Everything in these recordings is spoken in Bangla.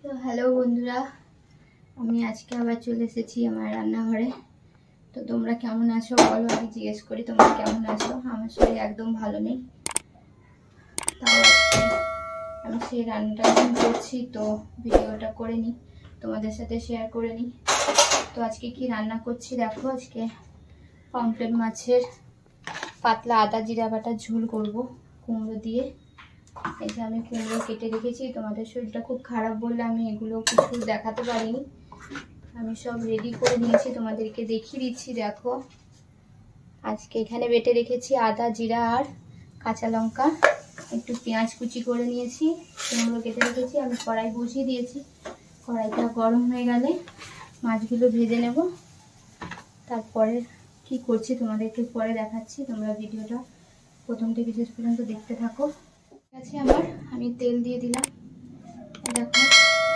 তো হ্যালো বন্ধুরা, আমি আজকে আবার চলে এসেছি আমার রান্নাঘরে। তো তোমরা কেমন আছো বলো, আমি জিজ্ঞেস করি তোমরা কেমন আছো। আমার শরীর একদম ভালো নেই, তাও আজকে আমি সেই রান্নাটা এখন করছি, তো ভিডিওটা করে নিই, তোমাদের সাথে শেয়ার করে নিই। তো আজকে কি রান্না করছি দেখো, আজকে পমফ্রেট মাছের পাতলা আদা জিরা বাটা ঝোল করব কুমড়ো দিয়ে। এই যে আমি কুমড়ো কেটে রেখেছি, তোমাদের শরীরটা খুব খারাপ বললে আমি এগুলো কিছু দেখাতে পারিনি, আমি সব রেডি করে নিয়েছি, তোমাদেরকে দেখিয়ে দিচ্ছি। দেখো আজকে এখানে বেটে রেখেছি আদা জিরা আর কাঁচা লঙ্কা, একটু পেঁয়াজ কুচি করে নিয়েছি, কুমড়ো কেটে রেখেছি। আমি কড়াই বসিয়ে দিয়েছি, কড়াইটা গরম হয়ে গেলে মাছগুলো ভেজে নেব, তারপরে কি করছি তোমাদেরকে পরে দেখাচ্ছি। তোমরা ভিডিওটা প্রথম থেকে শেষ পর্যন্ত দেখতে থাকো। ঠিক আছে, আমি তেল দিয়ে দিলাম। দেখো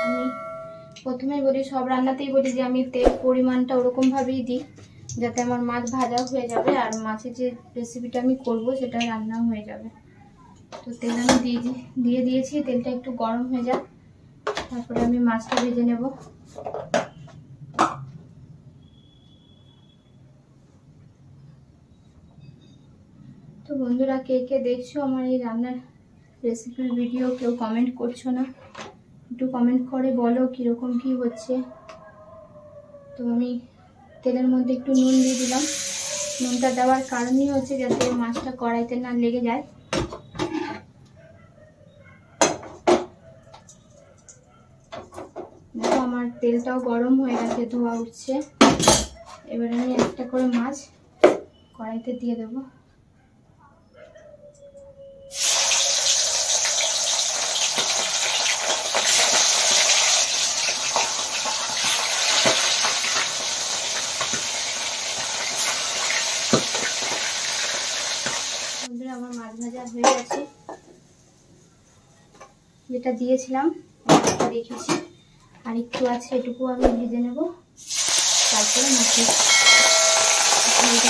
আমি প্রথমেই বলি, সব রান্নাতেই বলি যে আমি তেল পরিমাণটা ওরকমভাবেই দিই যাতে আমার মাছ ভাজা হয়ে যাবে আর মাছের যে রেসিপিটা আমি করব সেটা রান্নাও হয়ে যাবে। তো তেল আমি দিয়ে দিয়েছি, তেলটা একটু গরম হয়ে যাক, তারপরে আমি মাছটা ভেজে নেব। তো বন্ধুরা, কে কে দেখছো আমার এই রান্নার রেসিপির ভিডিও, কেউ কমেন্ট করছো না, একটু কমেন্ট করে বলো কীরকম কী হচ্ছে। তো আমি তেলের মধ্যে একটু নুন দিয়ে দিলাম, নুনটা দেওয়ার কারণই হচ্ছে যাতে মাছটা কড়াইতে না লেগে যায়। দেখো আমার তেলটাও গরম হয়ে গেছে, ধোয়া উঠছে। এবার আমি একটা করে মাছ কড়াইতে দিয়ে দেবো। আমার মাছ ভাজা হয়ে গেছে, যেটা দিয়েছিলাম রেখেছি আর একটু আছে, এটুকু আমি ভেজে নেব, তারপরে মাছের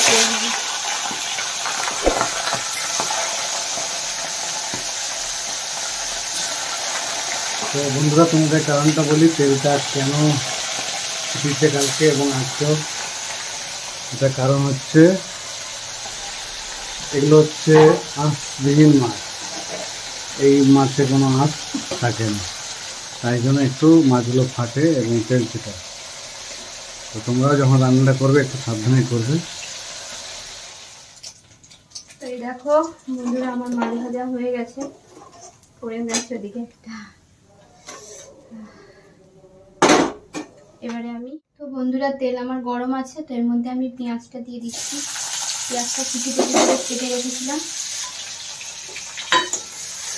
করে নেব। তো বন্ধুরা, তোমাদের কারণটা বলি, তেলটা কেন দিতে কালকে এবং আজকেও। এটা কারণ হচ্ছে এগুলো হচ্ছে আঁশবিহীন মাছ, এই মাছে কোনো আঁশ থাকে না, তাই জন্য একটু মাছগুলো ফাটে এবং তেল ছিটায়। তো তোমরাও যখন রান্নাটা করবে একটু সাবধানে করবে। তো এই দেখো বন্ধুরা, আমার মাছ ভাজা হয়ে গেছে, পড়ে গেছে ওদিকে। এবারে আমি, তো বন্ধুরা তেল আমার গরম আছে, তো এর মধ্যে আমি পেঁয়াজটা দিয়ে দিচ্ছি। পেঁয়াজটা কুচি কুচি করে কেটে রেখেছিলাম,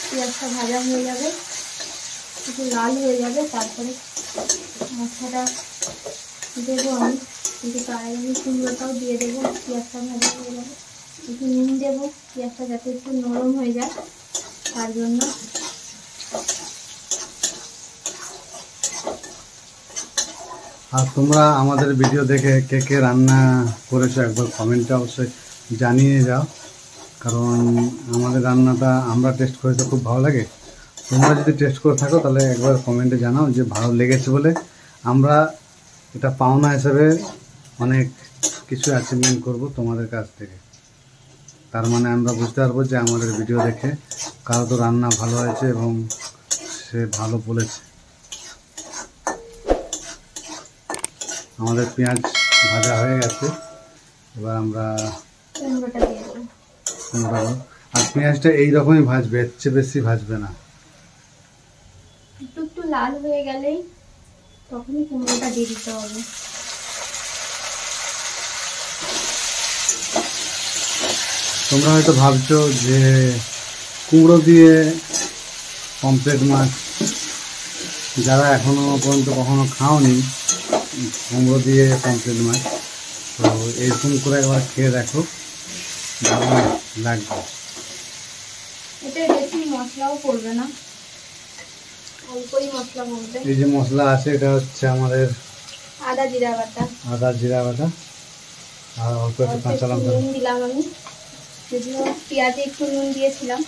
পেঁয়াজটা ভাজা হয়ে যাবে, একটু লাল হয়ে যাবে, তারপরে মশলাটা দেবো আমি। কিন্তু তার আগে আমি কুমড়োটাও দিয়ে দেবো, পেঁয়াজটা ভাজা হয়ে যাবে। একটু নুন দেবো, পেঁয়াজটা যাতে একটু নরম হয়ে যায় তার জন্য। আর তোমরা আমাদের ভিডিও দেখে কে কে রান্না করেছো একবার কমেন্টে অবশ্যই জানিয়ে যাও, কারণ আমাদের রান্নাটা আমরা টেস্ট করে তো খুব ভালো লাগে। তোমরা যদি টেস্ট করে থাকো তাহলে একবার কমেন্টে জানাও যে ভালো লেগেছে বলে। আমরা এটা পাওনা হিসেবে অনেক কিছু অ্যাচিভমেন্ট করব তোমাদের কাছ থেকে, তার মানে আমরা বুঝতে পারবো যে আমাদের ভিডিও দেখে কারো তো রান্না ভালো হয়েছে এবং সে ভালো বলেছে। আমাদের পেঁয়াজ ভাজা হয়ে গেছে, এবার আমরা কুমড়োটা দিয়ে দেবো। আর পেঁয়াজটা এইরকমই ভাজবে, এর চেয়ে বেশি ভাজবে না। একটু একটু লাল হয়ে গেলেই তখনই কুমড়োটা দিয়ে দিতে হবে। তোমরা হয়তো ভাবছো যে কুমড়ো দিয়ে পমফ্রেট মাছ, যারা এখনো পর্যন্ত কখনো খাওনি কুমড়ো দিয়ে পমফ্রেট মাছ, তো এরকম করে একবার খেয়ে দেখো, ভালো লাগবে। এতে বেশি মশলাও পড়বে না, অল্পই মশলা পড়বে। এই যে মশলা আছে এটা হচ্ছে আমাদের আদা জিরা বাটা, আর অল্প একটু কাঁচা লঙ্কা নুন দিলাম আমি, যদিও পেঁয়াজে একটু নুন দিয়েছিলাম,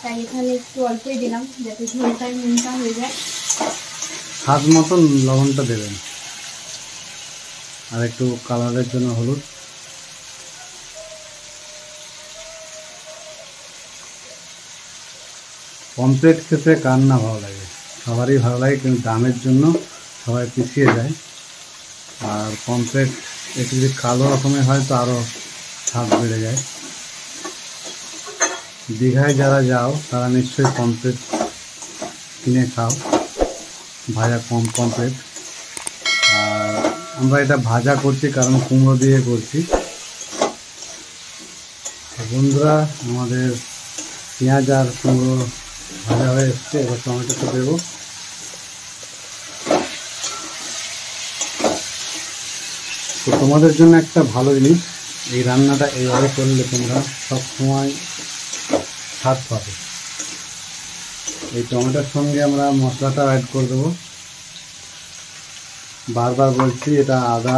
তাই এখানে একটু অল্পই দিলাম যাতে ঝোলটায় নুনটা হয়ে যায়। স্বাদ মতন লবণটা দেবেন, আর একটু কালারের জন্য হলুদ। পমফ্রেট খেতে কার না ভালো লাগে, সবারই ভালো লাগে, কিন্তু দামের জন্য সবাই পিছিয়ে যায়। আর পমফ্রেট একটু যদি কালো রকমের হয় তো আরও স্বাদ বেড়ে যায়। দীঘায় যারা যাও তারা নিশ্চয়ই পমফ্রেট কিনে খাও, ভাজা পমফ্রেট। আর আমরা এটা ভাজা করছি কারণ কুমড়ো দিয়ে করছি। বন্ধুরা, আমাদের পেঁয়াজ আর কুমড়ো ভাজা হয়ে এসছে, এবার টমেটোটা দেবো। তো তোমাদের জন্য একটা ভালো জিনিস, এই রান্নাটা এইভাবে করলে তোমরা সবসময় স্বাদ পাবে। এই টমেটোর সঙ্গে আমরা মশলাটা অ্যাড করে দেবো। বারবার বলছি, এটা আদা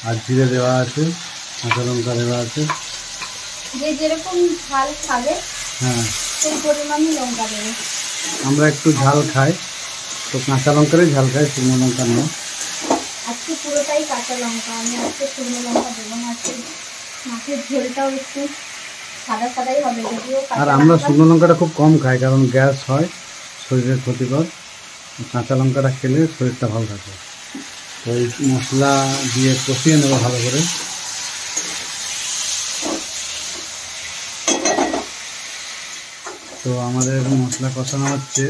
আর জিরে দেওয়া আছে, কাঁচা লঙ্কা দেওয়া আছে। যে যেরকম ঝাল খাবে হ্যাঁ, সেই পরিমাণে লঙ্কা দেবে। আমরা একটু ঝাল খাই, তো কাঁচা লঙ্কারই ঝাল খাই, শুকনো লঙ্কা নয়। আজকে পুরোটাই কাঁচা লঙ্কা, আমি আজকে শুকনো লঙ্কা দেবো না। আজকে মাছের ঝোলটাও একটু সাদা সাদাই হবে, যদিও আর আমরা শুকনো লঙ্কাটা খুব কম খাই, কারণ গ্যাস হয়, শরীরের ক্ষতিকর। কাঁচা লঙ্কাটা খেলে শরীরটা ভালো থাকে। তো এই মশলা দিয়ে কষিয়ে নেবো ভালো করে। তো আমাদের মশলা কষানো হচ্ছে,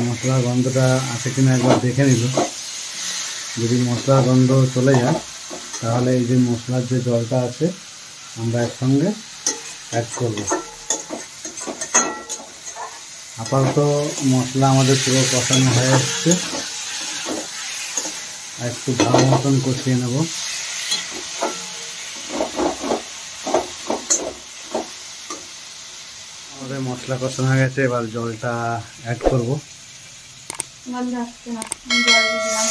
মশলার গন্ধটা আছে কিনা একবার দেখে নিল। যদি মশলার গন্ধ চলে যায় তাহলে এই যে মশলার যে জলটা আছে আমরা এর সঙ্গে অ্যাড করব। আপাতত মশলা আমাদের পুরো কষানো হয়ে আসছে, একটু ভালো মতন কষিয়ে নেব। আমাদের মশলা কষানো হয়ে গেছে, এবার জলটা অ্যাড করব। গন্ধ আসছে না, আমি জল দিয়ে দিলাম।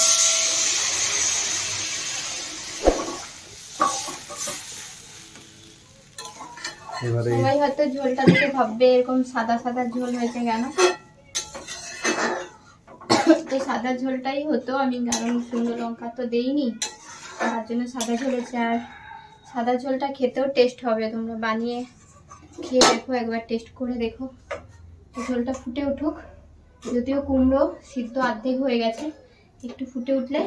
এবারে সবাই হয়তো ঝোলটা দেখে ভাববে এরকম সাদা সাদা ঝোল হয়েছে কেন। তো সাদা ঝোলটাই হতো, আমি কারণ শুকনো লঙ্কা তো দেইনি, তার জন্য সাদা ঝোল হচ্ছে। আর সাদা ঝোলটা খেতেও টেস্ট হবে, তোমরা বানিয়ে খেয়ে দেখো, একবার টেস্ট করে দেখো। তো ঝোলটা ফুটে উঠুক, যদিও কুমড়ো সিদ্ধ অর্ধেক হয়ে গেছে, একটু ফুটে উঠলে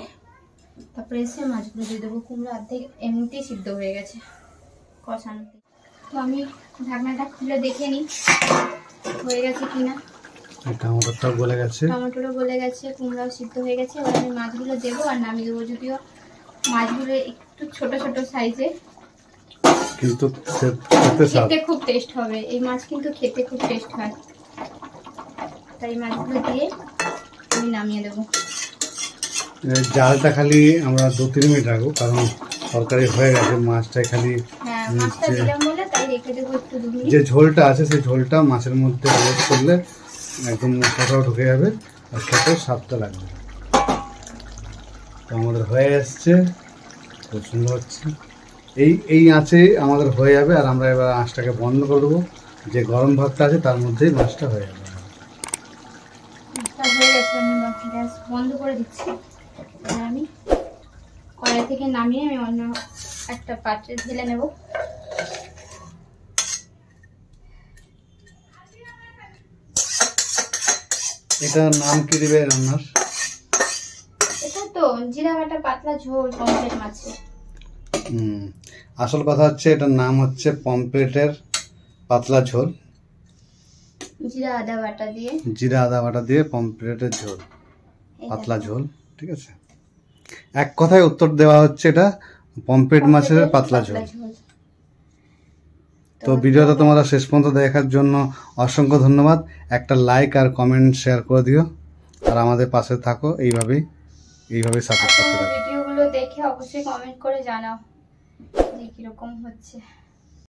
তারপরে এসে মাছগুলো দিয়ে দেবো। কুমড়ো অর্ধেক এমনিতেই সিদ্ধ হয়ে গেছে কষানোতে। তো আমি ঢাকনাটা খুলে দেখে নিই হয়ে গেছে কিনা। টমেটোটাও গলে গেছে, টমেটোটা গলে গেছে, কুমড়াও সিদ্ধ হয়ে গেছে। এবার আমি মাছগুলো দেবো আর নামিয়ে দেবো। যদিও মাছগুলো একটু ছোট ছোট সাইজে, কিন্তু খেতে খুব টেস্ট হবে। এই মাছ কিন্তু খেতে খুব টেস্ট হয়, তাই মাছগুলো দিয়ে আমি নামিয়ে দেবো। জালটা খালি আমরা 2-3 মিনিট রাখবো, কারণ তরকারি হয়ে গেছে। মাছটা খালি হ্যাঁ, মাছটা দিলাম বলে তাই রেখে দেবো একটু 2 মিনিট। যে ঝোলটা আছে সেই ঝোলটা মাছের মধ্যে অ্যাড করলে একদম মশলাটাও ঢুকে যাবে আর খেতে স্বাদটা লাগবে। তো আমাদের হয়ে এসছে, খুব সুন্দর হচ্ছে। এই আঁচে আমাদের হয়ে যাবে, আর আমরা এবার আঁচটাকে বন্ধ করে দেবো। যে গরম ভাতটা আছে তার মধ্যেই মাছটা হয়ে যাবে। মাছটা হয়ে গেছে, আমি গ্যাস বন্ধ করে দিচ্ছি। আর আমি কড়াই থেকে নামিয়ে আমি অন্য একটা পাত্রে ঢেলে নেব। এটার নাম কি দিবে রান্নার? এটা তো জিরা বাটা পাতলা ঝোল পমফ্রেট মাছের। আসল কথা হচ্ছে এটার নাম হচ্ছে পমফ্রেটের পাতলা ঝোল। জিরা আদা বাটা দিয়ে পমফ্রেটের ঝোল, পাতলা ঝোল। ঠিক আছে, এক কথায় উত্তর দেওয়া হচ্ছে, এটা পমফ্রেট মাছের পাতলা ঝোল। তো ভিডিওটা তোমরা শেষ পর্যন্ত দেখার জন্য অসংখ্য ধন্যবাদ। একটা লাইক আর কমেন্ট শেয়ার করে দিও, আর আমাদের পাশে থাকো এইভাবেই সাপোর্ট করতে থাকো। ভিডিওগুলো দেখে অবশ্যই কমেন্ট করে জানাও যে কিরকম হচ্ছে।